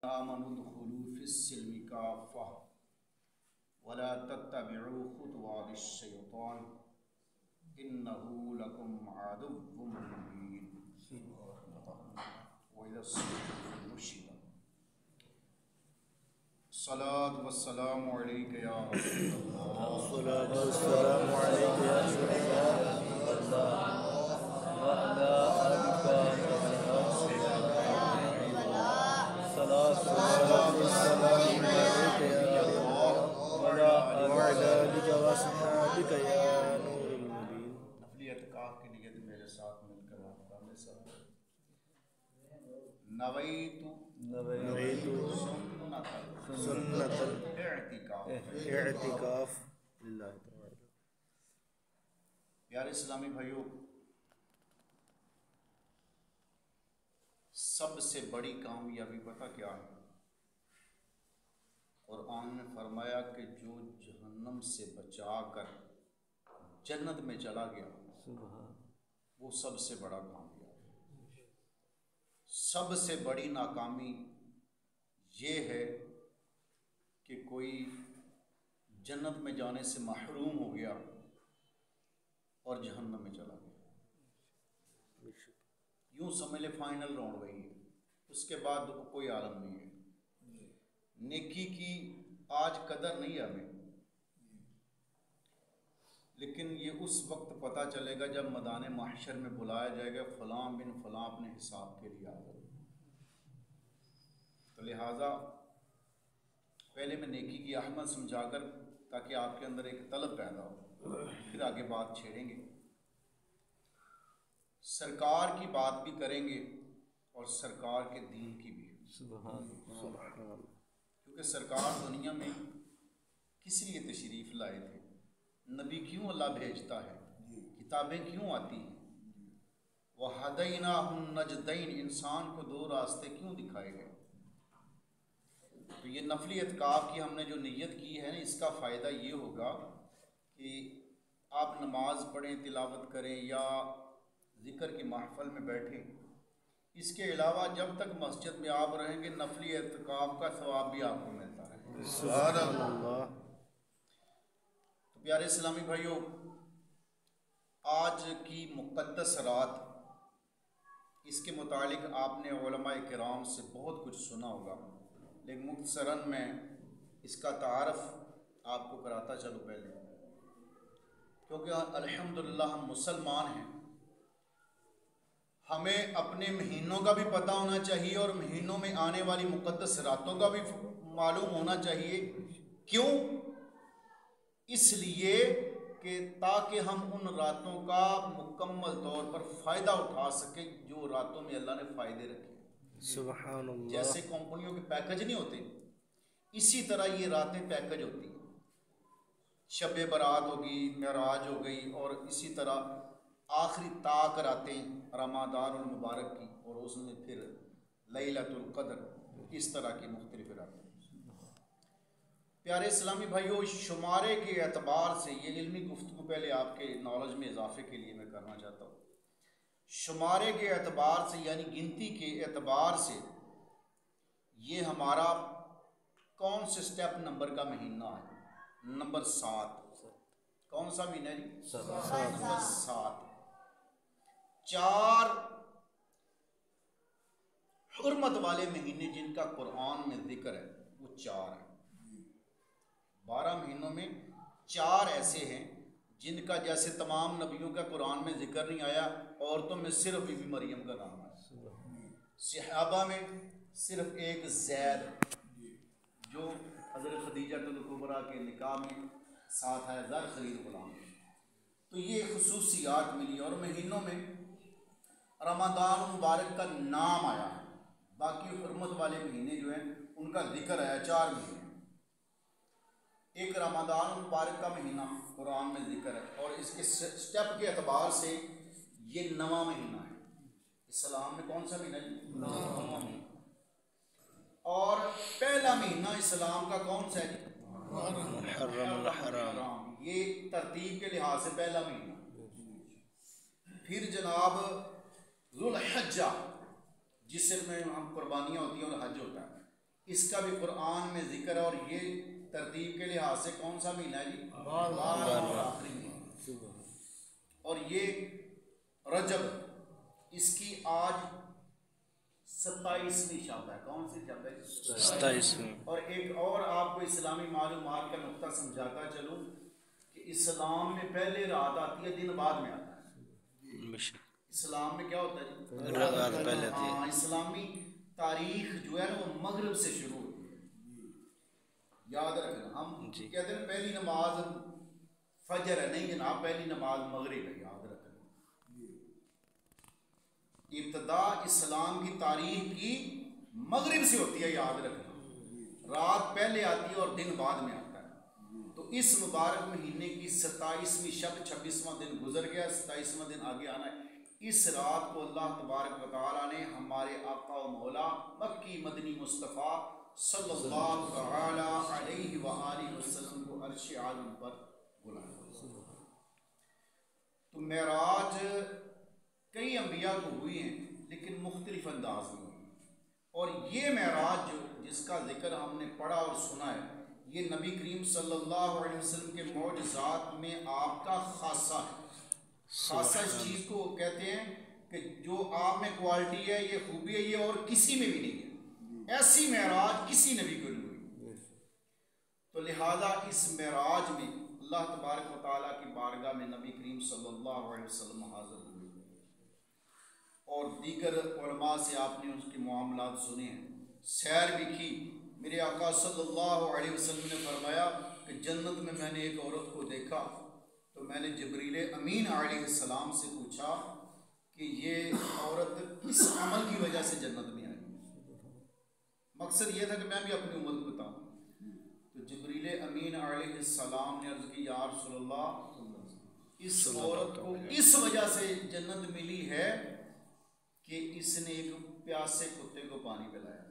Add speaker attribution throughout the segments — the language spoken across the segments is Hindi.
Speaker 1: आमनुदखुलू फिस्सिल्मि काफ़्फ़ा वला तत्तबिउ खुतवातिश्शैतान इन्नहु लकुम अदुव्वुम मुबीन व इज़ा मुश्रिका। सलात वस्सलामु अलैका या नफली एतिकाफ़ की नियत मेरे साथ मिलकर आप कर ले सब। नवैतु सुन्नतल इअ्तिकाफ़ लिल्लाहि तआला। प्यारे इस्लामी भाइयों, सबसे बड़ी कामयाबी पता क्या है? कुरान ने फरमाया कि जो जहन्नम से बचा कर जन्नत में चला गया वो सबसे बड़ा कामयाब है। सबसे बड़ी नाकामी ये है कि कोई जन्नत में जाने से महरूम हो गया और जहन्नम में चला गया। यूं समझ ले फाइनल राउंड वही है, उसके बाद कोई आलम नहीं है। नेकी की आज कदर नहीं है हमें, लेकिन ये उस वक्त पता चलेगा जब मैदान महशर में बुलाया जाएगा फलां बिन फलां अपने हिसाब के लिए आ जाए। तो लिहाजा पहले मैं नेकी की अहमियत समझाकर, ताकि आपके अंदर एक तलब पैदा हो, फिर आगे बात छेड़ेंगे। सरकार की बात भी करेंगे और सरकार के दीन की भी, क्योंकि सरकार दुनिया में किस लिए तशरीफ़ लाए थे, नबी क्यों अल्लाह भेजता है, किताबें क्यों आती हैं, वह हदैनाहुन नजदैन, इंसान को दो रास्ते क्यों दिखाए गए। तो ये नफली एतिकाफ़ की हमने जो नियत की है ना, इसका फ़ायदा ये होगा कि आप नमाज पढ़ें, तिलावत करें या ज़िक्र की महफ़िल में बैठें। इसके अलावा जब तक मस्जिद में आप रहेंगे नफली एतिकाफ़ का सवाब भी आपको मिलता रहेगा। सुभान अल्लाह। तो प्यारे इस्लामी भाइयों, आज की मुक़द्दस रात, इसके मुतालिक आपने उलमाए किराम से बहुत कुछ सुना होगा, लेकिन मुख्तसरन में इसका तारफ़ आपको कराता चलो पहले, क्योंकि अल्हम्दुलिल्लाह हम मुसलमान हैं। हमें अपने महीनों का भी पता होना चाहिए और महीनों में आने वाली मुक़द्दस रातों का भी मालूम होना चाहिए। क्यों? इसलिए कि ताकि हम उन रातों का मुकम्मल तौर पर फ़ायदा उठा सकें जो रातों में अल्लाह ने फ़ायदे रखे। सुभान अल्लाह। जैसे कंपनियों के पैकेज नहीं होते, इसी तरह ये रातें पैकेज होती हैं। शब बारात होगी, मेराज हो गई, और इसी तरह आखिरी ताक रातें रमादानुल मुबारक की, और उसमें फिर लैलतुल क़द्र, इस तरह की मुख्तलिफ रातें। प्यारे इस्लामी भाइयों, शुमारे के एतबार से ये इल्मी गुफ्तगू पहले आपके नॉलेज में इजाफे के लिए मैं करना चाहता हूँ। शुमारे के एतबार से यानी गिनती के एतबार से ये हमारा कौन से स्टेप नंबर का महीना है? नंबर 7। कौन सा महीना है जी? 7। 4 हुर्मत वाले महीने जिनका कुरान में जिक्र है वो 4 है। 12 महीनों में 4 ऐसे हैं जिनका जैसे तमाम नबियों का कुरान में जिक्र नहीं आया, औरतों में सिर्फ बीबी मरियम का नाम है, सहाबा में सिर्फ एक ज़ैद जो हज़रत खदीजतुल कुबरा के निकाह में साथ है, ज़र खरीद गुलाम। तो ये खुसूसियात मिली, और महीनों में रमज़ान मुबारक का नाम आया है। बाकी हुर्मत वाले महीने जो हैं उनका जिक्र आया 4 महीने। एक रमज़ान मुबारक का महीना कुरान में जिक्र है, और इसके स्टेप के एतबार से ये 9वां महीना है। इस्लाम में कौन सा महीना है? 9वां महीना। और पहला महीना इस्लाम का कौन सा है? मुहर्रमुल हराम। ये तरतीब के लिहाज से पहला महीना। फिर जनाब ज़ुल्हिज्जा, जिसमें हम कुर्बानियाँ होती हैं और हज होता है, इसका भी कुरान में जिक्र है। और ये तरतीब के लिहाज से कौन सा महीना है जी? 12वां आखिरी महीना। और ये रजब, इसकी आज 27वीं शब है। कौन सी शब है?
Speaker 2: 27वीं।
Speaker 1: और एक और आपको इस्लामी मालूमात का नुक्ता समझाता चलूँ कि इस्लाम में पहले रात आती है, दिन बाद में आता है। इस्लाम में क्या होता है जी?
Speaker 2: रात पहले आती है।
Speaker 1: हाँ, इस्लामी तारीख जो है ना वो मगरिब से शुरू होती है, याद रखना। हम कहते हैं पहली नमाज फजर है, नहीं जनाब, पहली नमाज मगरिब है, याद रखना। इब्तदा इस्लाम की तारीख की मगरिब से होती है, याद रखना। रात पहले आती है और दिन बाद में आता है। तो इस मुबारक महीने की 27वीं शब, 26वां दिन गुजर गया, 27वां दिन आगे आना है। इस रात को अल्लाह तबारक व तआला ने हमारे आका व मौला मक्की मदनी मुस्तफ़ा सल्लल्लाहु तआला अलैहि व आलिहि वसल्लम को अर्श आज़म पर बुलाया। तो मेराज कई अंबिया को हुई हैं, लेकिन मुख्तलिफ अंदाज में हुई। और ये मेराज जो जिसका जिक्र हमने पढ़ा और सुना है, ये नबी करीम सल्लल्लाहु अलैहि वसल्लम के मौजज़ात में आपका खासा है। खासा इस चीज़ को कहते हैं कि जो आप में क्वालिटी है, ये खूबी है, ये और किसी में भी नहीं है। ऐसी मेराज किसी नबी को नहीं हुई। तो लिहाजा इस मेराज में अल्लाह तबारक व तआला की बारगाह में नबी करीम सल्लल्लाहु अलैहि वसल्लम हाज़िर हुए और दीगर उलमा से आपने उसके मामलात सुने हैं, सैर भी की। मेरे आका सल्लल्लाहु अलैहि वसल्लम ने फरमाया कि जन्नत में मैंने एक औरत को देखा, तो मैंने जिब्रील अमीन अलैहिस्सलाम से पूछा कि ये औरत किस अमल की वजह से जन्नत में आई। मकसद ये था कि मैं भी अपनी उम्र को बताऊँ। तो जिब्रील अमीन अलैहिस्सलाम ने अर्ज़ की, या रसूलल्लाह, इस औरत को इस वजह से जन्नत मिली है कि इसने एक प्यासे कुत्ते को पानी पिलाया।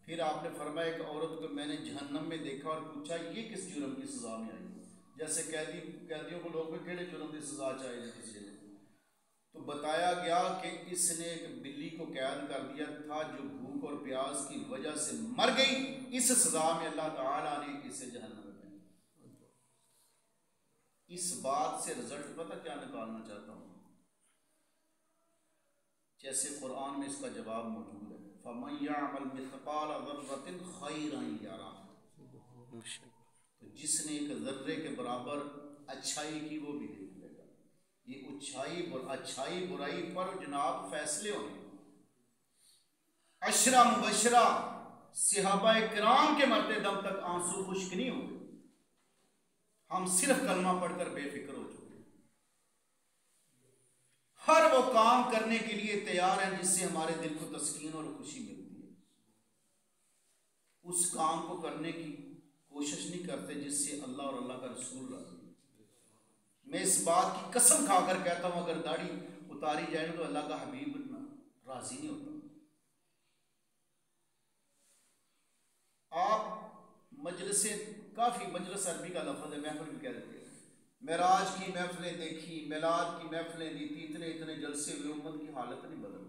Speaker 1: फिर आपने फरमाया एक औरत को मैंने जहन्नम में देखा और पूछा ये किस जुर्म की सज़ा में आई। जैसे कैदियों को लोग केड़े जुर्म की सज़ा चाहिए किसी ने, तो बताया गया कि इसने एक बिल्ली को कैद कर दिया था जो भूख और प्यास की वजह से मर गई। इस सज़ा में अल्लाह ताला ने इसे जहन्नम में भेजा। इस बात से रिजल्ट पता क्या निकालना चाहता हूँ? जैसे कुरान में इसका जवाब मौजूद है, फमन यअमल मिस्क़ाल ज़र्रतिन खैरन यरा, तो जिसने एक ज़र्रे के बराबर अच्छाई की वो भी देख लेगा। ये अच्छाई बुराई पर जनाब फैसले होने। अशरा मुबशरा सहाबा किराम के मरते दम तक आंसू खुश्क नहीं हुए। हम सिर्फ कलमा पढ़कर बेफिक्र हो चुके। हर वो काम करने के लिए तैयार हैं जिससे हमारे दिल को तस्कीन और खुशी मिलती है। उस काम को करने की कोशिश नहीं करते जिससे अल्लाह और अल्लाह का रसूल राजी। मैं इस बात की कसम खाकर कहता हूं, अगर दाढ़ी उतारी जाए तो अल्लाह का हबीब राजी नहीं होता। आप काफ़ी मजलिस अरबी का लफ्ज़ है, महफिल भी कह देते हैं। मेराज की महफिलें देखी, मिलाद की महफिलें दी, इतने इतने जलसे हुए, उम्मत की हालत नहीं बदल।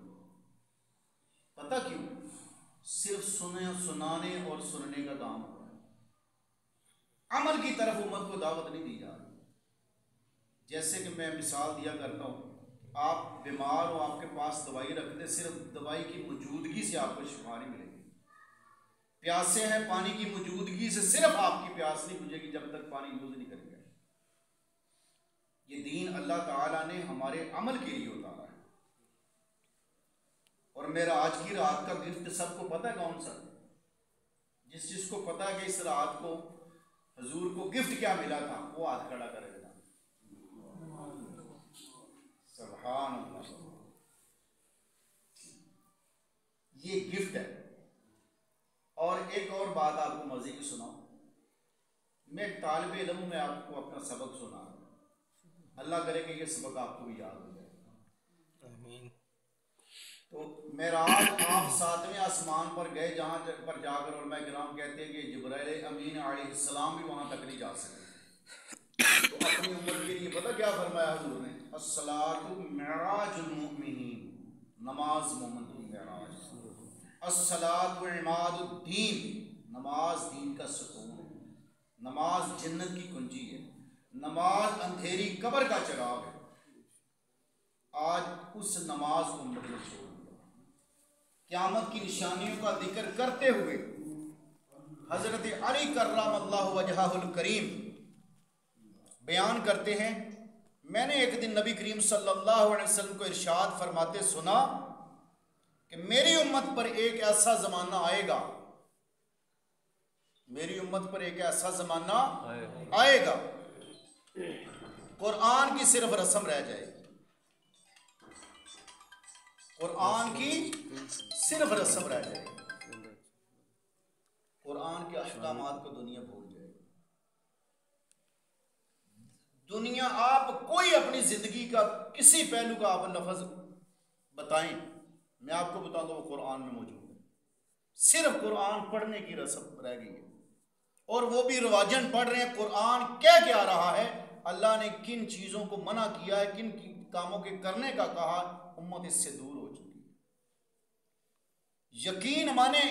Speaker 1: पता क्यों? सिर्फ सुनाने और सुनने का काम हो रहा है, अमल की तरफ उम्मत को दावत नहीं दी जा रही। जैसे कि मैं मिसाल दिया करता हूँ, आप बीमार हो, आपके पास दवाई रखते, सिर्फ दवाई की मौजूदगी से आपको शिफा नहीं मिलेगी। प्यासे हैं, पानी की मौजूदगी से सिर्फ आपकी प्यास नहीं बुझेगी जब तक पानी यूज नहीं करेंगे। ये दीन अल्लाह ताला ने हमारे अमल के लिए उतारा है। और मेरा आज की रात का गिफ्ट सबको पता है कौन सा? जिसको पता है कि इस रात को हुजूर को गिफ्ट क्या मिला था, वो हाथ खड़ा करेगा। सुभान अल्लाह, ये गिफ्ट है। और एक और बात आपको मजे की सुनाऊं, मैं तालिब इल्म में आपको अपना सबक सुना रहा हूं। अल्लाह करे कि ये सबक आपको भी याद हो जाए। आमीन। तो मेराज आप 7वें आसमान पर गए, जहाँ पर जाकर उलमा किराम कहते हैं कि जिब्राइल अमीन अलैहिस्सलाम भी वहाँ तक नहीं जा सके। तो अपनी उम्र के लिए पता क्या फरमाया हुजूर ने? अस्सलातु मिअराजुल मुमिनीन, नमाज मोमिन की मेराज। अस्सलातु इमादुद्दीन, नमाज दीन का सुकून है, नमाज जन्नत की कुंजी है, नमाज अंधेरी कब्र का चिराग है। आज उस नमाज को उम्मत ने छोड़ दिया। क़यामत की निशानियों का जिक्र करते हुए हजरत अली कर्रमल्लाहु वजहहुल करीम बयान करते हैं, मैंने एक दिन नबी करीम सल्लल्लाहु अलैहि वसल्लम को इरशाद फरमाते सुना कि मेरी उम्मत पर एक ऐसा ज़माना आएगा, मेरी उम्मत पर एक ऐसा ज़माना आएगा, कुरान की सिर्फ रस्म रह जाएगी, कुरान की सिर्फ रस्म रह जाएगी, कुरान के अहकामात को दुनिया भूल जाएगी। दुनिया आप कोई अपनी जिंदगी का किसी पहलू का आप लफ्ज बताएं, मैं आपको बताऊंगा वो कुरान में मौजूद है। सिर्फ कुरान पढ़ने की रस्म रह गई है, और वो भी रिवाजन पढ़ रहे हैं। कुरान कह क्या रहा है, अल्लाह ने किन चीज़ों को मना किया है, किन कामों के करने का कहा, उम्मत इससे दूर हो चुकी है। यकीन माने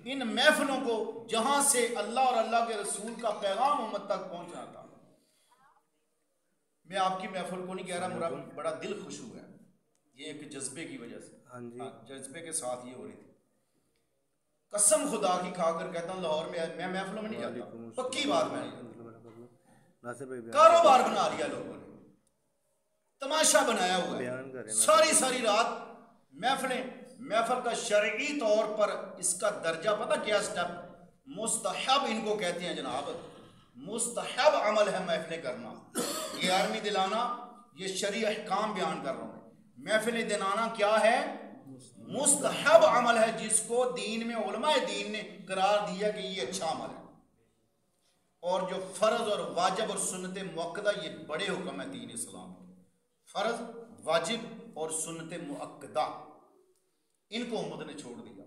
Speaker 1: इन महफिलों को जहां से अल्लाह और अल्लाह के रसूल का पैगाम उम्मत तक पहुंचना था। मैं आपकी महफिल को नहीं कह रहा, मेरा बड़ा दिल खुश हुआ है, ये एक जज्बे की वजह से, जज्बे के साथ ये हो रही थी। कसम खुदा की खाकर कहता हूँ, लाहौर में मैं महफिलों में नहीं जाता, पक्की बात मैं कारोबार बना लिया लोगों ने, तमाशा बनाया हुआ है, सारी रात महफिल का शरई तौर पर इसका दर्जा पता क्या स्टेप, मुस्तहब इनको कहते हैं जनाब, मुस्तहब अमल है महफिलें करना, ये आर्मी दिलाना, ये शरई अहकाम बयान कर रहा हूँ। महफिलें दिलाना क्या है, मुस्तहब अमल है, जिसको दीन में उलमाए दीन ने करार दिया कि ये अच्छा अमल है। और जो फ़र्ज और वाजिब और सुन्नत मुअक्कदा, ये बड़े हुक्म है दीन इस्लाम के, फ़र्ज वाजिब और सुन्नत मुअक्कदा, इनको उम्मत ने छोड़ दिया।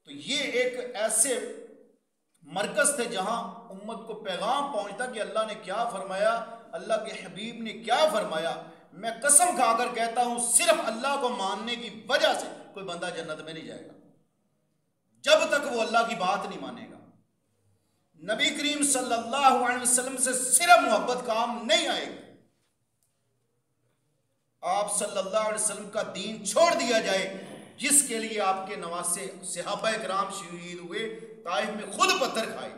Speaker 1: तो ये एक ऐसे मरकज थे जहां उम्मत को पैगाम पहुंचता कि अल्लाह ने क्या फरमाया, अल्लाह के हबीब ने क्या फरमाया। मैं कसम खाकर कहता हूं, सिर्फ अल्लाह को मानने की वजह से कोई बंदा जन्नत में नहीं जाएगा, जब तक वो अल्लाह की बात नहीं मानेगा। नबी करीम सल्लल्लाहु अलैहि वसल्लम से सिर्फ मोहब्बत काम नहीं आएगी। आप सल्लल्लाहु अलैहि वसल्लम का दीन छोड़ दिया जाए, जिसके लिए आपके नवासे सहाबा किराम शहीद हुए, ताइफ में खुद पत्थर खाए,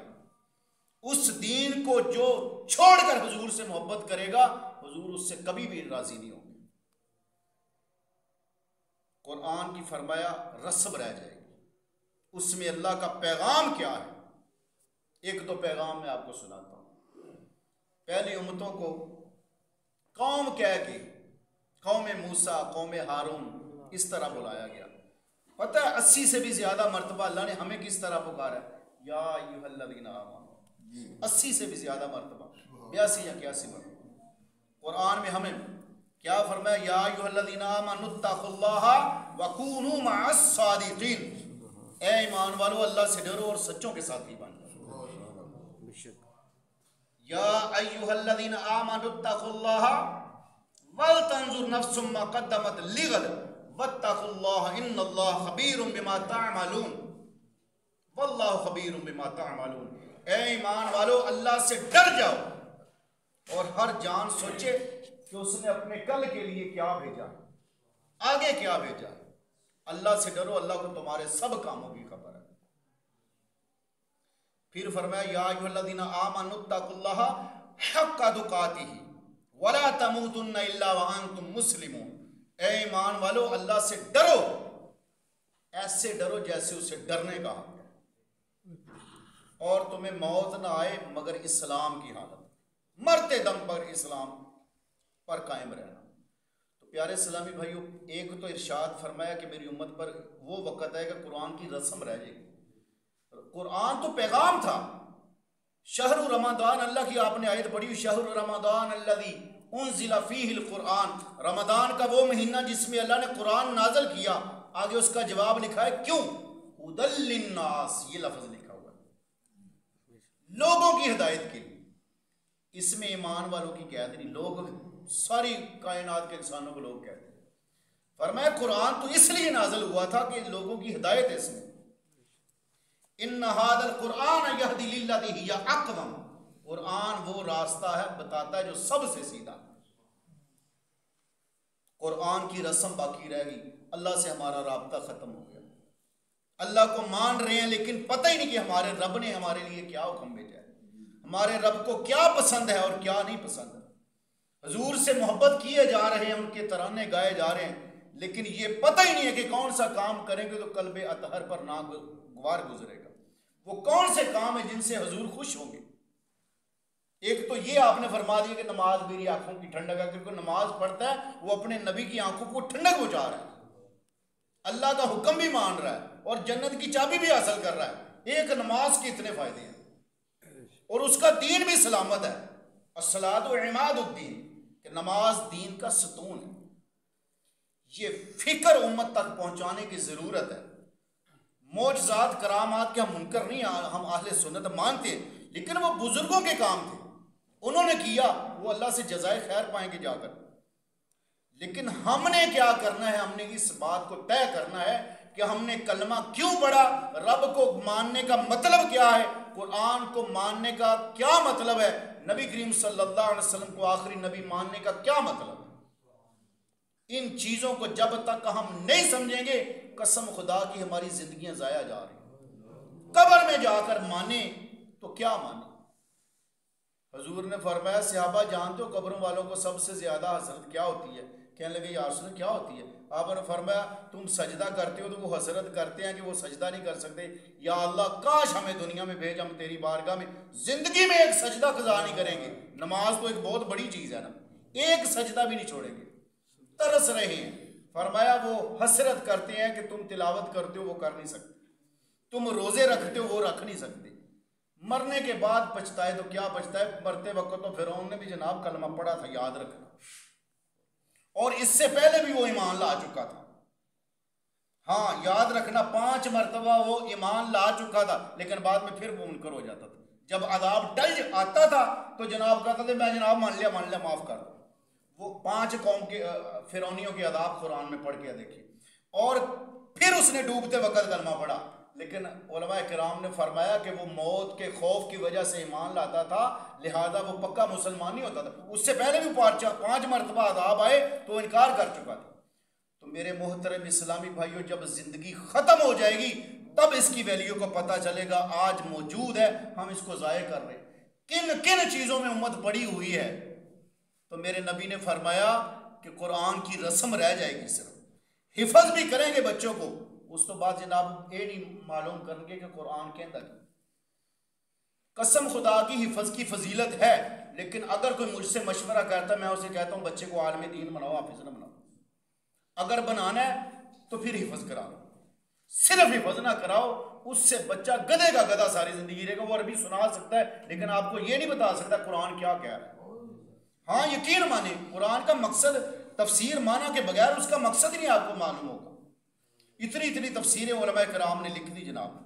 Speaker 1: उस दीन को जो छोड़कर हुजूर से मोहब्बत करेगा, हुजूर उससे कभी भी राजी नहीं होंगे। कुरान की फरमाया रस्म रह जाएगी, उसमें अल्लाह का पैगाम क्या है। एक तो पैगाम मैं आपको सुनाता हूं। पहली उम्मतों को कौम कह के, कौम मूसा, कौम हारून, इस तरह बुलाया गया। पता है 80 से भी ज्यादा मरतबा अल्लाह ने हमें किस तरह पुकारा, या अय्युहल्लज़ीना आमनू, 80 से भी ज्यादा मरतबा, 82 या 81 मरतबा कुरान में हमें क्या फरमाया, या अय्युहल्लज़ीना आमनुत्तक़ुल्लाह वकूनू मअस सादिक़ीन, ए ईमान वालों अल्लाह से डरो और सच्चों के साथी बनो। या अय्युहल्लज़ीना आमनुत्तक़ुल्लाह वल तंजुर नफ्सुम मा क़द्दमत लिगद वत्तक़ुल्लाह इन्नल्लाह खबीरुम बिमा तअमलून वल्लाहु खबीरुम बिमा तअमलून। ए ईमान वालों अल्लाह से डर जाओ, और हर जान सोचे कि उसने अपने कल के लिए क्या भेजा, आगे क्या भेजा। अल्लाह से डरो, अल्लाह को तुम्हारे सब कामों की खबर है। फिर फरमाया, या अय्युहल्लज़ीना आमनुत्तक़ुल्लाह हक़्क़ तुक़ातिही वला तमूतुन्ना इल्ला व अंतुम मुस्लिमून। ए ईमान वालों अल्लाह से डरो, ऐसे डरो जैसे उसे डरने का हक है, और तुम्हें मौत ना आए मगर इस्लाम की हालत, मरते दम पर इस्लाम पर कायम रहना। तो प्यारे इस्लामी भाइयों, एक तो इरशाद फरमाया कि मेरी उम्मत पर वो वक़्त आएगा कुरान की रस्म रह जाएगी। कुरान तो पैगाम था। शहरु रमदान, अल्लाह की आपने आयत पढ़ी, शहरु रमदान अल्लज़ी उन्ज़िला फ़ीहिल कुरान, रमदान का वो महीना जिसमें अल्लाह ने कुरान नाज़िल किया। आगे उसका जवाब लिखा है क्यों, हुदल लिन्नास, ये लफ्ज़ लिखा हुआ है, लोगों की हिदायत के लिए। इसमें ईमान वालों की कैद नहीं, लोग सारी कायनात के इंसानों को लोग कहते हैं। फरमाया कुरान तो इसलिए नाज़िल हुआ था कि लोगों की हिदायत है इसमें। इन्ना हादल कुरान यहदी लिल्लती हिया अक़वम, कुरान वो रास्ता है बताता है जो सबसे सीधा। कुरान की रस्म बाकी रह गई, अल्लाह से हमारा राब्ता खत्म हो गया। अल्लाह को मान रहे हैं लेकिन पता ही नहीं कि हमारे रब ने हमारे लिए क्या हुक्म भेजा है, हमारे रब को क्या पसंद है और क्या नहीं पसंद है। हजूर से मोहब्बत किए जा रहे हैं, उनके तराने गाए जा रहे हैं, लेकिन ये पता ही नहीं है कि कौन सा काम करेंगे तो कल्बे अतहर पर नागवार गुजरेगा। वो कौन से काम है जिनसे हजूर खुश होंगे। एक तो ये आपने फरमा दिया कि नमाज मेरी आंखों की ठंडक है, क्योंकि नमाज पढ़ता है वो अपने नबी की आंखों को ठंडक पहुंचा रहा है, अल्लाह का हुक्म भी मान रहा है और जन्नत की चाबी भी हासिल कर रहा है। एक नमाज के इतने फायदे हैं और उसका दीन भी सलामत है। अस्सलातु इमादुद्दीन, कि नमाज दीन का सतून है। ये फिक्र उम्मत तक पहुंचाने की जरूरत है। मोजज़ात करामात के हम मुनकर नहीं, हम अहले सुन्नत मानते हैं, लेकिन वो बुजुर्गों के काम थे, उन्होंने किया, वो अल्लाह से जज़ाए खैर पाएंगे जाकर। लेकिन हमने क्या करना है, हमने इस बात को तय करना है कि हमने कलमा क्यों पढ़ा, रब को मानने का मतलब क्या है, कुरान को मानने का क्या मतलब है, नबी करीम सल्लल्लाहु अलैहि वसल्लम को आखिरी नबी मानने का क्या मतलब है। इन चीजों को जब तक हम नहीं समझेंगे, कसम खुदा की हमारी जिंदगियां जाया जा रही। कब्र में जाकर माने तो क्या माने। हजूर ने फरमाया सहाबा जानते हो कब्रों वालों को सबसे ज्यादा हसरत क्या होती है। कहने लगे या रसूल क्या होती है। आपने फरमाया तुम सजदा करते हो तो वो हसरत करते हैं कि वो सजदा नहीं कर सकते, या अल्लाह काश हमें दुनिया में भेज, हम तेरी बारगाह में जिंदगी में एक सजदा कज़ा नहीं करेंगे। नमाज तो एक बहुत बड़ी चीज है ना, एक सजदा भी नहीं छोड़ेंगे। तरस रहे हैं। फरमाया वो हसरत करते हैं कि तुम तिलावत करते हो वो कर नहीं सकते, तुम रोजे रखते हो वो रख नहीं सकते। मरने के बाद पछताए तो क्या पछताए, मरते वक्त तो फिरौन ने भी जनाब कलमा पढ़ा था, याद रखना, और इससे पहले भी वो ईमान ला चुका था। हाँ याद रखना, 5 मरतबा वो ईमान ला चुका था, लेकिन बाद में फिर वो मुनकर हो जाता था। जब अदाब टल आता था तो जनाब कहता था मैं जनाब मान लिया माफ कर दो। वो 5 कौम के फिरौनियों के अदाब कुरान में पढ़ के देखिए। और फिर उसने डूबते वक्त कलमा पढ़ा, लेकिन उलमा किराम ने फरमाया कि वो मौत के खौफ की वजह से ईमान लाता था, लिहाजा वो पक्का मुसलमान नहीं होता था। उससे पहले भी 5 मरतबा अदाब आए तो वो इनकार कर चुका था। तो मेरे मोहतरम इस्लामी भाइयों, जब जिंदगी खत्म हो जाएगी तब इसकी वैल्यू को पता चलेगा। आज मौजूद है, हम इसको ज़ाय कर रहे हैं। किन किन चीज़ों में उम्मत पड़ी हुई है। तो मेरे नबी ने फरमाया कि कुरान की रस्म रह जाएगी, सिर्फ हिफज भी करेंगे बच्चों को, उस तो बाद जनाब ये नहीं मालूम करेंगे कि कुरान के अंदर। कसम खुदा की हिफज की फजीलत है, लेकिन अगर कोई मुझसे मशवरा करता है, मैं उसे कहता हूँ बच्चे को आलम दीन बनाओ, हाफिज ना बनाओ। अगर बनाना है तो फिर हिफज करा लो, सिर्फ हिफज ना कराओ, उससे बच्चा गधे का गधा सारी जिंदगी रहेगा। वो अरबी सुना सकता है लेकिन आपको ये नहीं बता सकता कुरान क्या कह रहा है। हाँ यकीन माने, कुरान का मकसद तफसीर माना के बगैर उसका मकसद ही नहीं आपको मालूम होगा। इतनी तफसीरें उलमा किराम ने लिख दी जनाब।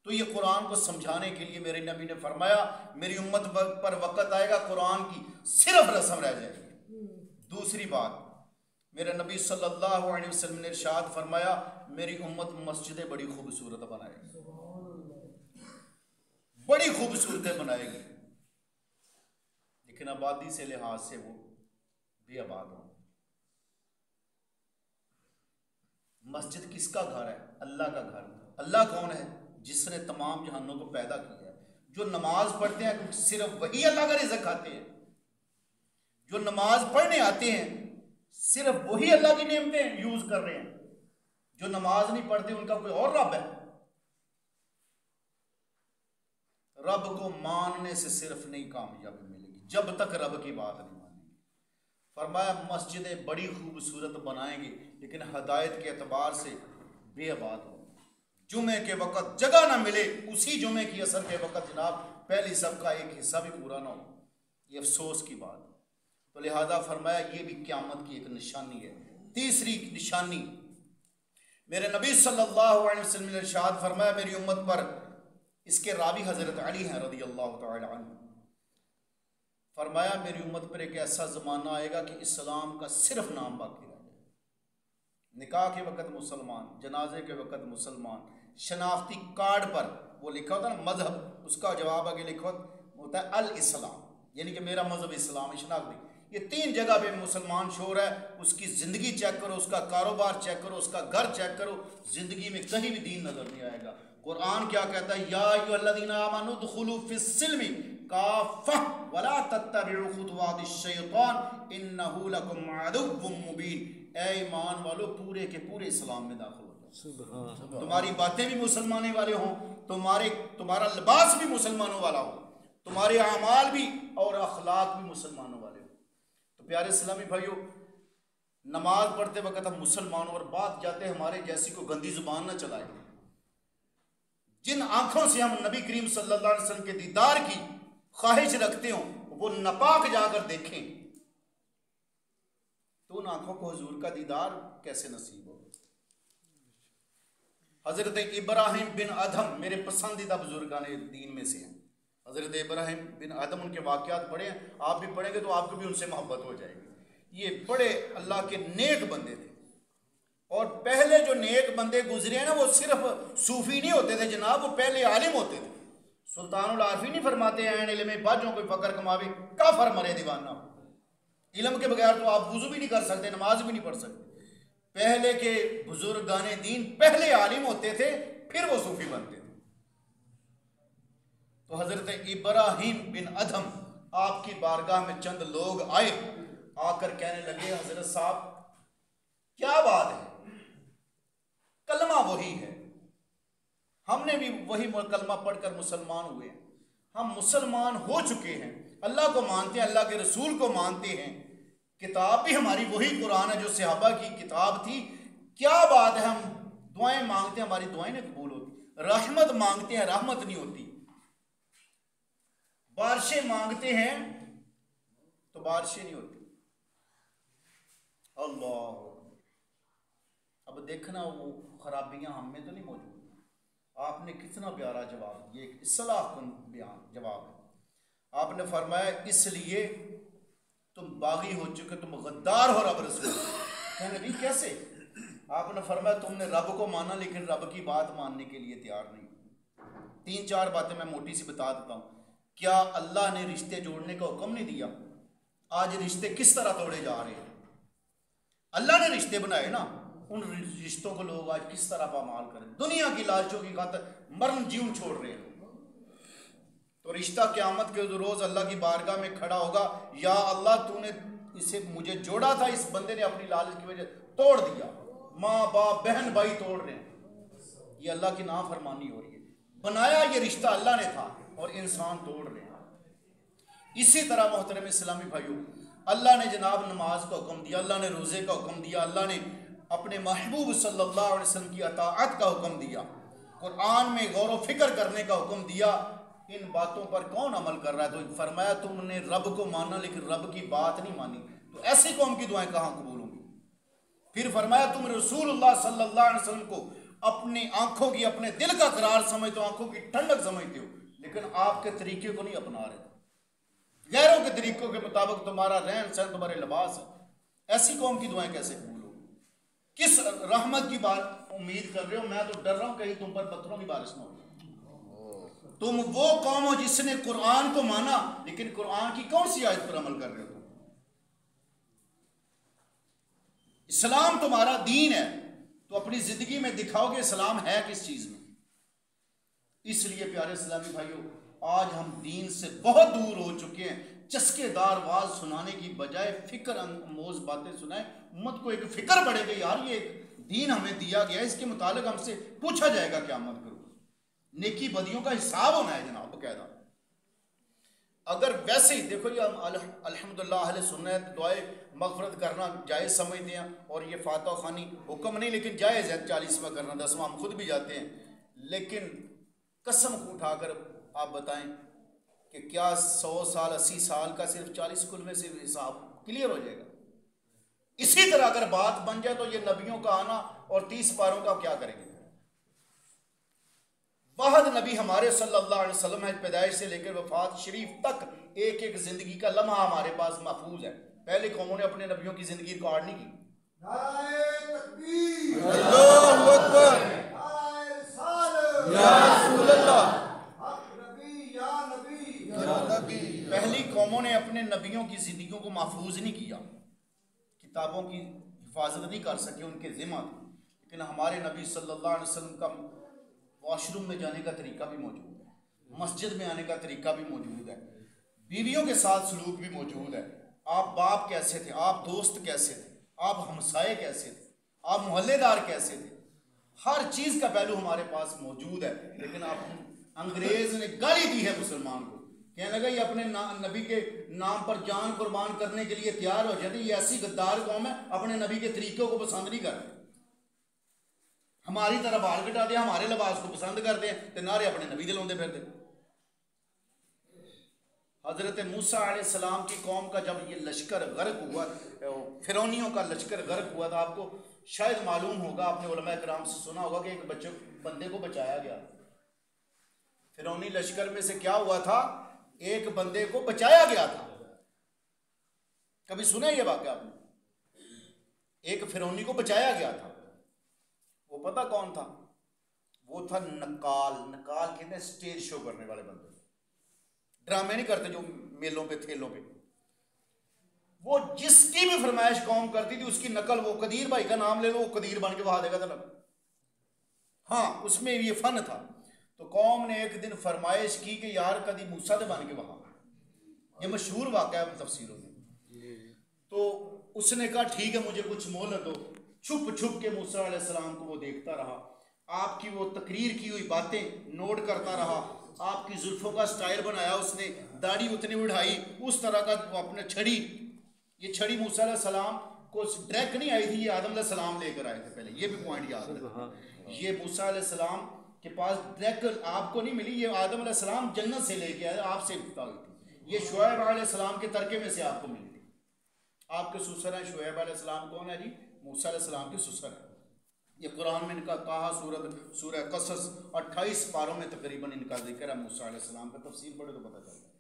Speaker 1: तो ये कुरान को समझाने के लिए मेरे नबी ने फरमाया मेरी उम्मत पर वक्त आएगा कुरान की सिर्फ रस्म रह जाएगी। दूसरी बात, मेरे नबी सल्लल्लाहु अलैहि वसल्लम ने इरशाद फरमाया मेरी उम्मत मस्जिदें बड़ी खूबसूरत बनाएगी, बड़ी खूबसूरतें बनाएगी, लेकिन आबादी से लिहाज से वो बेआबाद हो। मस्जिद किसका घर है? अल्लाह का घर। अल्लाह कौन है? जिसने तमाम जहानों को पैदा किया है। जो नमाज पढ़ते हैं सिर्फ वही अल्लाह का रिज़्क़ खाते हैं। जो नमाज पढ़ने आते हैं सिर्फ वही अल्लाह की नेमतें यूज कर रहे हैं। जो नमाज नहीं पढ़ते उनका कोई और रब है। रब को मानने से सिर्फ नहीं कामयाबी मिलेगी, जब तक रब की बात नहीं मानेंगे। फरमाया मस्जिदें बड़ी खूबसूरत बनाएंगे लेकिन हदायत के एतबार से बेआबाद हो। जुमे के वक़्त जगह ना मिले, उसी जुमे की असर के वक़्त जनाब पहली सब का एक हिस्सा भी पूरा ना हो, ये अफसोस की बात। तो लिहाजा फरमाया ये भी क़यामत की एक निशानी है। तीसरी निशानी, मेरे नबी सल्लल्लाहु अलैहि वसल्लम ने इरशाद फरमाया मेरी उम्मत पर, इसके रावी हज़रत अली हैं रज़ी अल्लाह तआला अन्हु, फरमाया मेरी उम्मत पर एक ऐसा ज़माना आएगा कि इस्लाम का सिर्फ नाम बाकी रह जाए। निकाह के वक़्त मुसलमान, जनाजे के वक़्त मुसलमान, शनाख्ती कार्ड पर वो लिखा होता है ना मजहब, उसका जवाब आगे लिखा होता है अल इस्लाम, यानी कि मेरा मजहब इस्लाम है, शनाख्ती। ये 3 जगह पे मुसलमान शो रहा है। उसकी ज़िंदगी चेक करो, उसका कारोबार चेक करो, उसका घर चेक करो, ज़िंदगी में कहीं भी दीन नज़र नहीं आएगा। कुरान क्या कहता है, या अय्युहल्लज़ीना आमनू दुखुलू फिस्सिल्मि काफ़ा वला तत्तबिउ खुतवातिश शैतान इन्नहु लकुम अदुव्वुम मुबीन। ऐ ईमान वालो, पूरे के पूरे इस्लाम में दाखिल हो जाओ। तुम्हारी बातें भी मुसलमानों वाले हों, तुम्हारा लिबास भी मुसलमानों वाला हो, तुम्हारे अमाल भी और अखलाक भी मुसलमानों वाले हो। तो प्यारे इस्लामी भाइयों, नमाज पढ़ते वक्त हम मुसलमानों और बात जाते हमारे जैसी को गंदी जुबान ना चलाए। जिन आंखों से हम नबी करीम सल्लल्लाहु अलैहि वसल्लम के दीदार की ख्वाहिश रखते हो, वो नापाक जाकर देखें तो उन आंखों को हुजूर का दीदार कैसे नसीब हो। हजरत इब्राहिम बिन अदम मेरे पसंदीदा बुजुर्गान दीन में से हैं। हजरत इब्राहिम बिन अदम, उनके वाक़यात पढ़े हैं, आप भी पढ़ेंगे तो आपको भी उनसे मोहब्बत हो जाएगी। ये बड़े अल्लाह के नेक बंदे थे। और पहले जो नेक बंदे गुजरे हैं ना, वो सिर्फ सूफी नहीं होते थे जनाब, वो पहले आलिम होते थे। सुल्तानुल आरफी नहीं फरमाते ऐन इल्म बाजों कोई फकर कमावे काफर मरे दीवाना। इल्म के बगैर तो आप वुजू भी नहीं कर सकते, नमाज भी नहीं पढ़ सकते। पहले के बुजुर्गाने दीन पहले आलिम होते थे, फिर वो सूफी बनते थे। तो हजरत इब्राहिम बिन अदम आपकी बारगाह में चंद लोग आए, आकर कहने लगे, हजरत साहब क्या बात है, कलमा वही है, हमने भी वही कलमा पढ़कर मुसलमान हुए हैं, हम मुसलमान हो चुके हैं, अल्लाह को मानते हैं, अल्लाह के रसूल को मानते हैं, किताब भी हमारी वही कुरान है जो सहाबा की किताब थी। क्या बात है, हम दुआएं मांगते हैं, हमारी दुआएं नहीं कबूल होती, रहमत मांगते हैं, रहमत नहीं होती, बारिशें मांगते हैं तो बारिशें नहीं होती। अल्लाह, अब देखना वो खराबियां हम में तो नहीं मौजूद। आपने कितना प्यारा जवाब, ये एक इस्लाह कुन बयान जवाब है। आपने फरमाया इसलिए तुम बागी हो चुके, तुम गद्दार हो रब रसूल। कहने लगी कैसे? आपने फरमाया तुमने रब को माना लेकिन रब की बात मानने के लिए तैयार नहीं। 3-4 बातें मैं मोटी सी बता देता हूँ। क्या अल्लाह ने रिश्ते जोड़ने का हुक्म नहीं दिया? आज रिश्ते किस तरह तोड़े जा रहे हैं। अल्लाह ने रिश्ते बनाए ना, उन रिश्तों को लोग आज किस तरह पामाल करें, दुनिया की लालचों की खातिर मरण जीवन छोड़ रहे हैं। तो रिश्ता क़यामत के रोज़ अल्लाह की बारगाह में खड़ा होगा, या अल्लाह तूने इसे मुझे जोड़ा था, इस बंदे ने अपनी लालच की वजह तोड़ दिया, माँ बाप बहन भाई तोड़ रहे हैं, ये अल्लाह की नाफरमानी हो रही है। बनाया ये रिश्ता अल्लाह ने था और इंसान तोड़ रहे हैं। इसी तरह मोहतरम इस्लामी भाइयों, अल्लाह ने जनाब नमाज का हुक्म दिया, अल्लाह ने रोज़े का हुक्म दिया, अल्लाह ने अपने महबूब सल्लल्लाहु अलैहि वसल्लम की अताअत का हुक्म दिया, कुरान में गौर व फिक्र करने का हुक्म दिया। इन बातों पर कौन अमल कर रहा है? तो फरमाया तुमने रब को माना लेकिन रब की बात नहीं मानी, तो ऐसी कौम की दुआएं कहाँ कबूल होंगी? फिर फरमाया तुम रसूलुल्लाह सल्लल्लाहु अलैहि वसल्लम को अपनी आंखों की, अपने दिल का करार समझते हो, आंखों की ठंडक समझते हो, लेकिन आपके तरीके को नहीं अपना रहे, गैरों के तरीकों के मुताबिक तुम्हारा रहन सहन, तुम्हारे लिबास है। ऐसी कौम की दुआएं कैसे कबूल होगी? किस रहमत की बात उम्मीद कर रहे हो? मैं तो डर रहा हूं कहीं तुम पर पत्थरों की बारिश ना हो। तुम वो कौम हो जिसने कुरान को माना, लेकिन कुरान की कौन सी आयत पर अमल कर रहे हो? इस्लाम तुम्हारा दीन है, तो अपनी जिंदगी में दिखाओगे इस्लाम है किस चीज में। इसलिए प्यारे इस्लामी भाइयों, आज हम दीन से बहुत दूर हो चुके हैं। चस्केदार वाज सुनाने की बजाय फिक्र अमोज बातें सुनाए, उम्मत को एक फिक्र बढ़ेगी, यार ये दीन हमें दिया गया, इसके मुतालिक हमसे पूछा जाएगा क़यामत के रोज़, नेकी बदियों का हिसाब होना है जनाब बकायदा। अगर वैसे ही देखो ये हम अल्हम्दुलिल्लाह अहले सुन्नत दुआए मग़फ़िरत करना जायज़ समझते हैं, और ये फातह खानी हुक्म नहीं लेकिन जायज़ है, 40वां करना, 10वां हम खुद भी जाते हैं, लेकिन कसम को उठाकर आप बताएं कि क्या 100 साल 80 साल का सिर्फ 40 कुल में से हिसाब क्लियर हो जाएगा? इसी तरह अगर बात बन जाए तो ये नबियों का आना और 30 पारों का क्या करेंगे? वाहद नबी हमारे सल्लल्लाहु अलैहि वसल्लम है, पैदाइश से लेकर वफात शरीफ तक एक एक जिंदगी का लम्हा हमारे पास महफूज है। पहले कौमों ने अपने नबियों की जिंदगी रिकॉर्ड नहीं की,
Speaker 3: नारे तकबीर,
Speaker 1: अल्लाहु अकबर,
Speaker 3: नारे रिसालत,
Speaker 1: या रसूल अल्लाह,
Speaker 3: हक नबी या नबी,
Speaker 1: या नबी। पहली कौमों ने अपने नबियों की जिंदगियों को महफूज नहीं किया, किताबों की हिफाजत नहीं कर सके, उनके जिम्मा थी। लेकिन हमारे नबी सल्लल्लाहु अलैहि वसल्लम का वॉशरूम में जाने का तरीका भी मौजूद है, मस्जिद में आने का तरीका भी मौजूद है, बीवियों के साथ सलूक भी मौजूद है। आप बाप कैसे थे, आप दोस्त कैसे थे, आप हमसाए कैसे थे, आप मोहल्लेदार कैसे थे, हर चीज़ का पहलू हमारे पास मौजूद है। लेकिन आप अंग्रेज ने गाली दी है मुसलमान को, कहने लगा ये अपने नबी के नाम पर जान कुर्बान करने के लिए तैयार हो जाते, ये ऐसी गद्दार कौम है, अपने नबी के तरीकों को पसंद नहीं करते, हमारी तरह बाल कटा दिया, हमारे लिबास को पसंद करते हैं, तो नारे अपने नबी दे लाते फिरते। हजरत मूसा अलैहिस्सलाम की कौम का जब ये लश्कर गर्क हुआ, फिरौनियों का लश्कर गर्क हुआ था, आपको शायद मालूम होगा, आपने उलमा कराम से सुना होगा कि एक बंदे को बचाया गया। फिरौनी लश्कर में से क्या हुआ था, एक बंदे को बचाया गया था। कभी सुना ये वाक़या आपने? एक फिरौनी को बचाया गया था। वो पता कौन था? वो था नकाल। नकाल कहते हैं स्टेज शो करने वाले बंदे, ड्रामे नहीं करते जो मेलों पे थेलों पे। वो जिसकी भी फरमाइश कौम करती थी उसकी नकल, वो कदीर भाई का नाम ले लो, वो कदीर बन के बहा देगा तलब। हाँ, उसमें ये फन था। तो कौम ने एक दिन फरमाइश की कि यार कदी मूसा दे बन के बहा। ये मशहूर वाक़या है तफसीरों में। तो उसने कहा ठीक है मुझे कुछ मोहलत दो। छुप छुप के मूसा अलैहिस्सलाम को वो देखता रहा, आपकी वो तकरीर की हुई बातें नोट करता रहा, आपकी जुल्फों का स्टाइल बनाया उसने, दाढ़ी उतनी उठाई, उस तरह का अपने छड़ी, ये छड़ी मूसा अलैहिस्सलाम को डायरेक्ट नहीं आई थी, ये आदम अलैहिस्सलाम लेकर आए थे पहले, ये भी पॉइंट याद रखना। ये मूसा अलैहिस्सलाम के पास डायरेक्ट आपको नहीं मिली, ये आदम अलैहिस्सलाम जन्नत से लेके आए, आपसे इब्तिदा हुई थी। ये शुएब अलैहिस्सलाम के तरके में से आपको मिली थी। आपके ससुर हैं शुएब अलैहिस्सलाम, कौन है जी? मूसा अलैहिस्सलाम के ससुर है। ये कुरान में इनका कहा सूरह कसस 28 पारों में तकरीबन इनका जिक्र है मूसा अलैहिस्सलाम का। तफसीर पढ़े तो पता चलता है।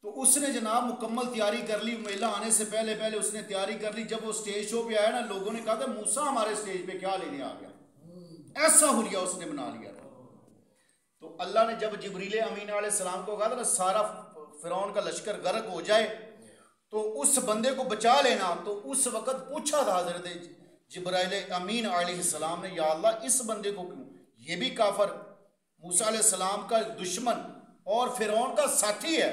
Speaker 1: तो उसने जनाब मुकम्मल तैयारी कर ली, मेला आने से पहले पहले उसने तैयारी कर ली। जब वो स्टेज शो पे आया ना, लोगों ने कहा था मूसा हमारे स्टेज पे क्या लेने आ गया, ऐसा हुलिया उसने बना लिया था। तो अल्लाह ने जब जिब्रील अमीन अलैहिस्सलाम को कहा था ना सारा फिरौन का लश्कर गर्क हो जाए तो उस बंदे को बचा लेना, तो उस वक़्त पूछा था हज़रत जिब्राइल अमीन अलैहिस्सलाम ने, या अल्लाह इस बंदे को क्यों, ये भी काफर, मूसा अलैहिस्सलाम का दुश्मन और फिरौन का साथी है,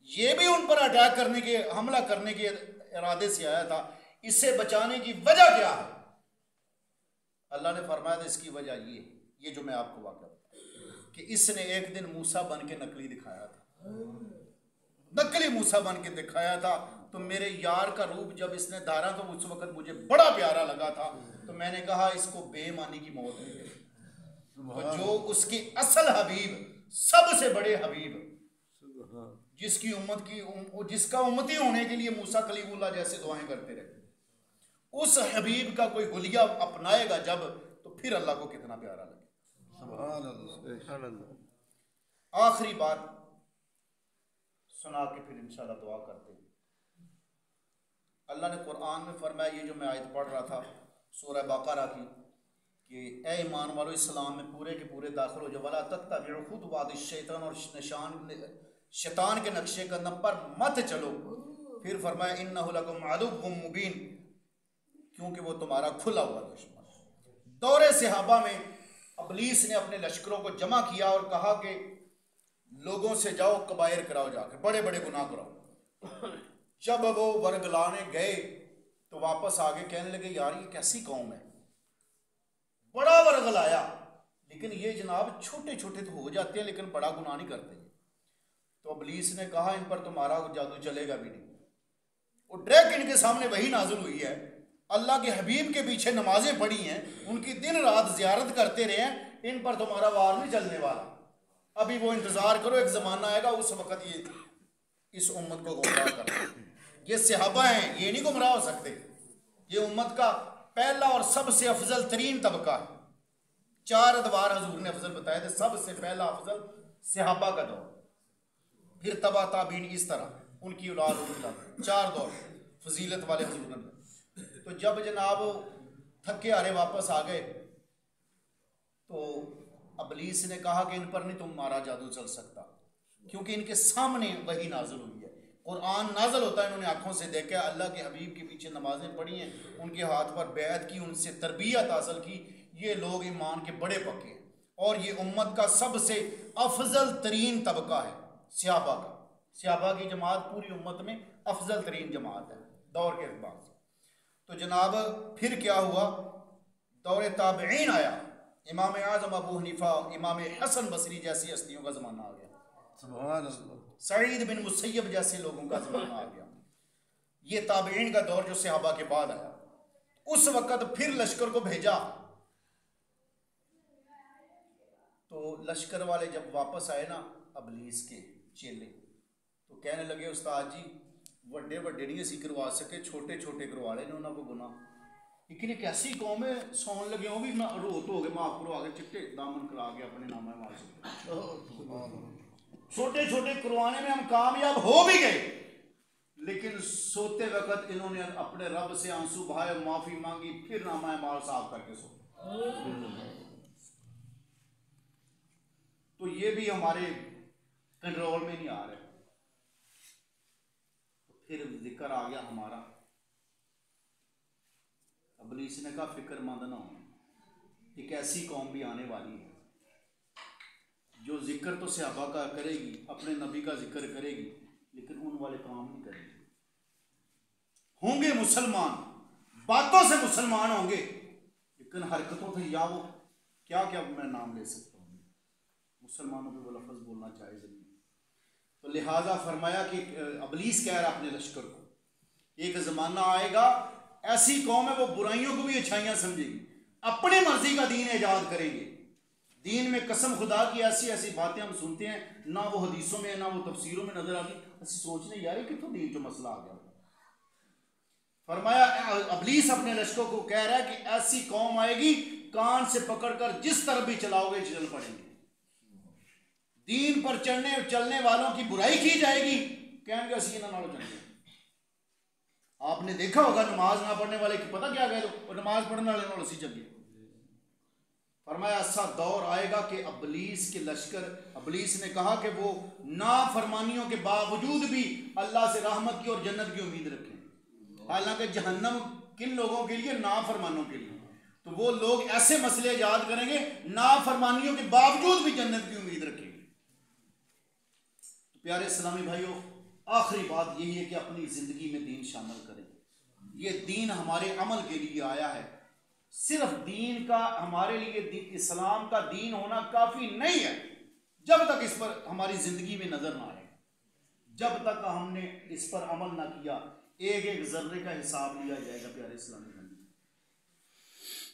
Speaker 1: ये भी उन पर अटैक करने के, हमला करने के इरादे से आया था, इसे बचाने की वजह क्या है? अल्लाह ने फरमाया था इसकी वजह ये जो मैं आपको वाक़या बताया कि इसने एक दिन मूसा बन के नकली दिखाया था, नकली मूसा बन के दिखाया था। तो मेरे यार का रूप जब इसने धारा तो उस वक्त मुझे बड़ा प्यारा लगा था, तो मैंने कहा इसको बेईमानी की मौत मिले। तो जो उसकी असल हबीब, सबसे बड़े हबीब, जिसकी उम्मत की जिसका उम्मती होने के लिए मूसा कलीमुल्लाह जैसे दुआएं करते रहे, उस हबीब का कोई हुलिया अपनाएगा जब, तो फिर अल्लाह को कितना प्यारा लगे। सुभान अल्लाह। आखिरी बात सुना के फिर इंशाल्लाह दुआ करते हैं। अल्लाह ने कुरान में फरमाया, ये जो मैं आयत पढ़ रहा था सूरह बकरा की, कि ए ईमान वालों इस्लाम में पूरे के पूरे दाखिल हो जाओ, वला तत्तबिउ खुतवात शैतान, और शैतान के नक्शे कदम पर मत चलो। फिर फरमाया इन्नहु लकुम अदुव्वुम मुबीन, क्योंकि वो तुम्हारा खुला हुआ दुश्मन। दौरे सहाबा में इब्लीस ने अपने लश्करों को जमा किया और कहा कि लोगों से जाओ कबायर कराओ, जाकर बड़े बड़े गुनाह कराओ। जब वो वर्गलाने गए तो वापस आगे कहने लगे यार ये कैसी कौम है, बड़ा वर्गलाया, लेकिन ये जनाब छोटे छोटे तो हो जाते हैं लेकिन बड़ा गुनाह नहीं करते। तो इब्लीस ने कहा इन पर तुम्हारा जादू चलेगा भी नहीं। और डायरेक्ट इनके सामने वही नाज़िल हुई है, अल्लाह के हबीब के पीछे नमाजें पढ़ी हैं, उनकी दिन रात ज़ियारत करते रहे हैं, इन पर तुम्हारा वार नहीं चलने वाला। अभी वो इंतज़ार करो, एक ज़माना आएगा उस वक़्त ये इस उम्मत को गुमराह कर, ये सहाबा हैं, ये नहीं गुमराह हो सकते। ये उम्मत का पहला और सबसे अफजल तरीन तबका है। 4 अदवार हजूर ने अफजल बताए थे, सबसे पहला अफजल सहाबा का दौर, फिर तबा ताबीन, इस तरह उनकी औलाद 4 दौर फजीलत वाले हजूर ने। तो जब जनाब थके हारे वापस आ गए तो इब्लीस ने कहा कि इन पर नहीं तुम्हारा जादू चल सकता, क्योंकि इनके सामने वही नाजिल हुई है, कुरान नाजिल होता है, इन्होंने आंखों से देखा, अल्लाह के हबीब के पीछे नमाजें पढ़ी हैं, उनके हाथ पर बैत की, उनसे तरबियत हासिल की। ये लोग ईमान के बड़े पक्के हैं और ये उम्मत का सबसे अफजल तरीन तबका है सहाबा का। सहाबा की जमात पूरी उम्मत में अफजल तरीन जमात है दौर के अतबार से। तो जनाब फिर क्या हुआ, दौर ताबईन आया, इमाम आज़म अबू हनीफा, इमाम हसन बसरी जैसी हस्तियों का ज़माना आ गया, सुभान अल्लाह, सईद बिन मुसैयब जैसे लोगों का ज़माना आ गया। ये ताबईन का दौर जो सहाबा के बाद आया। उस वक़्त फिर लश्कर को भेजा, तो लश्कर वाले जब वापस आए ना इब्लीस के चेले, तो कहने लगे उस्ताद जी वड्डे वड्डे नहीं असी करवा सके, छोटे छोटे करवा ले उन्होंने को गुना। लेकिन एक ऐसी कौम है सौन लगे वो भी रोत हो गए, माफ करो आगे चिट्टे दामन करा के अपने नाम मार छोटे छोटे करवाने में हम कामयाब हो भी गए, लेकिन सोते वक्त इन्होंने अपने रब से आंसू बहाए, माफी मांगी, फिर नामा माल साफ करके सो। तो ये भी हमारे कंट्रोल में नहीं आ रहे। तो फिर जिक्र आ गया हमारा, इब्लीस ने कहा फिक्रमंद ना हो, एक ऐसी कौम भी आने वाली है जो जिक्र तो सहाबा का करेगी, अपने नबी का जिक्र करेगी, लेकिन उन वाले काम नहीं करेगी। होंगे मुसलमान, बातों से मुसलमान होंगे, लेकिन हरकतों से या वो क्या क्या मैं नाम ले सकता हूँ, मुसलमानों पे वो लफ्ज़ बोलना जायज़ नहीं। तो लिहाजा फरमाया कि इब्लीस कह रहा अपने लश्कर को, एक ज़माना आएगा ऐसी कौम है वो बुराइयों को भी अच्छाइयाँ समझेगी, अपनी मर्जी का दीन ईजाद करेंगे। दीन में कसम खुदा की ऐसी ऐसी बातें हम सुनते हैं, ना वो हदीसों में ना वो तफसीरों में नजर आती, असं सोचने यार कितों दीन जो मसला आ गया। फरमाया इब्लीस अपने लश्कर को कह रहा है कि ऐसी कौम आएगी कान से पकड़कर जिस तरफ भी चलाओगे चल पड़ेंगे। दीन पर चलने वालों की बुराई की जाएगी, कहेंगे असी ना नालो चलेंगे। आपने देखा होगा नमाज ना पढ़ने वाले की पता क्या कह दो, और नमाज पढ़ने वाले नालो सी चलिए। फरमाया ऐसा दौर आएगा कि इब्लीस के लश्कर, इब्लीस ने कहा कि वो नाफरमानियों के बावजूद भी अल्लाह से रहमत की और जन्नत की उम्मीद रखें। हालांकि जहन्नम किन लोगों के लिए, नाफरमानों के लिए। तो वो लोग ऐसे मसले याद करेंगे नाफरमानियों के बावजूद भी जन्नत की उम्मीद रखेंगे। तो प्यारे इस्लामी भाइयों, आखिरी बात यही है कि अपनी जिंदगी में दीन शामिल करें। ये दीन हमारे अमल के लिए आया है। सिर्फ दीन का हमारे लिए इस्लाम का दीन होना काफी नहीं है जब तक इस पर हमारी जिंदगी में नजर ना आए, जब तक हमने इस पर अमल ना किया। एक एक जर्रे का हिसाब लिया जाएगा प्यारे इस्लामी भाई,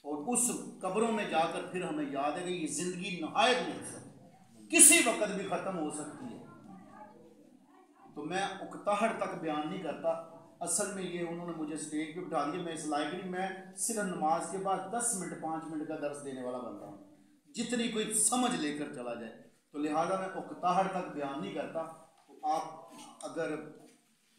Speaker 1: और उस कब्रों में जाकर फिर हमें याद है कि ये जिंदगी नहायत मुख्तसर, किसी वक्त भी खत्म हो सकती है। तो मैं उकताहट तक बयान नहीं करता, असल में ये उन्होंने मुझे स्टेज पे बिठा दिया, मैं इस लायक नहीं, मैं सिर्फ नमाज के बाद 10 मिनट 5 मिनट का दर्स देने वाला बनता हूँ, जितनी कोई समझ लेकर चला जाए। तो लिहाजा मैं उकताहट तक बयान नहीं करता। तो आप अगर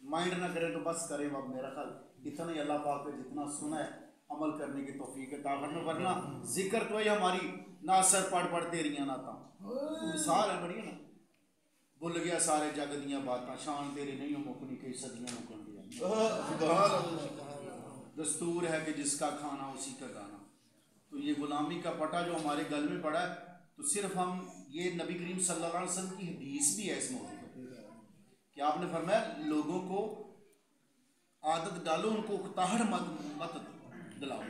Speaker 1: माइंड ना करें तो बस करें, अब मेरा ख्याल इतना ही अल्लाह पाक ने जितना सुना है अमल करने की तौफीक है ताकत में, वरना जिक्र तो ही हमारी ना सर पढ़ तेरियां ना था। तो मिसाल है बड़ी ना, भुल गया सारे जग दियां बातां, शान तेरी नहीं मुकनी कई सदियां मुकन दियां। दस्तूर है कि जिसका खाना उसी का गाना। तो ये गुलामी का पटा जो हमारे गल में पड़ा है, तो सिर्फ हम ये नबी करीम सल्लल्लाहु अलैहि वसल्लम की हदीस भी है इस मौजूद कि आपने फरमाया लोगों को आदत डालो, उनको उकताहट मत दिलाओ,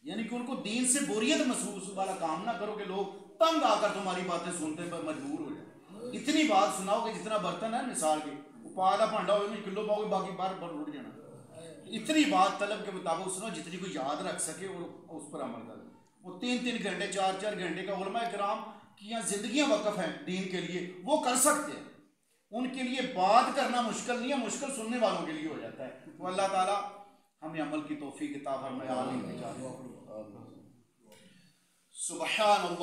Speaker 1: यानी कि उनको दीन से बोरियत महसूस वाला काम ना करो कि लोग तंग आकर तुम्हारी बातें सुनते पर मजबूर हो जाए। इतनी बात सुनाओ कि जितना बर्तन है मिसाल के पाला भांडा हो किलो पाओगे, बाकी बार पर उड़ जाना। इतनी बात तलब के मुताबिक सुनो जितनी कोई याद रख सके और उस पर अमल करे। वो 3-3 घंटे 4-4 घंटे का उलमा किराम की यहाँ जिंदगियाँ वक़्फ़ हैं दीन के लिए, वो कर सकते हैं। उनके लिए बात करना मुश्किल नहीं है, मुश्किल सुनने वालों के लिए हो जाता है। तो अल्लाह ताला हमें अमल की तौफीक अता फरमाए। आमीन। सुबहान अल्लाह।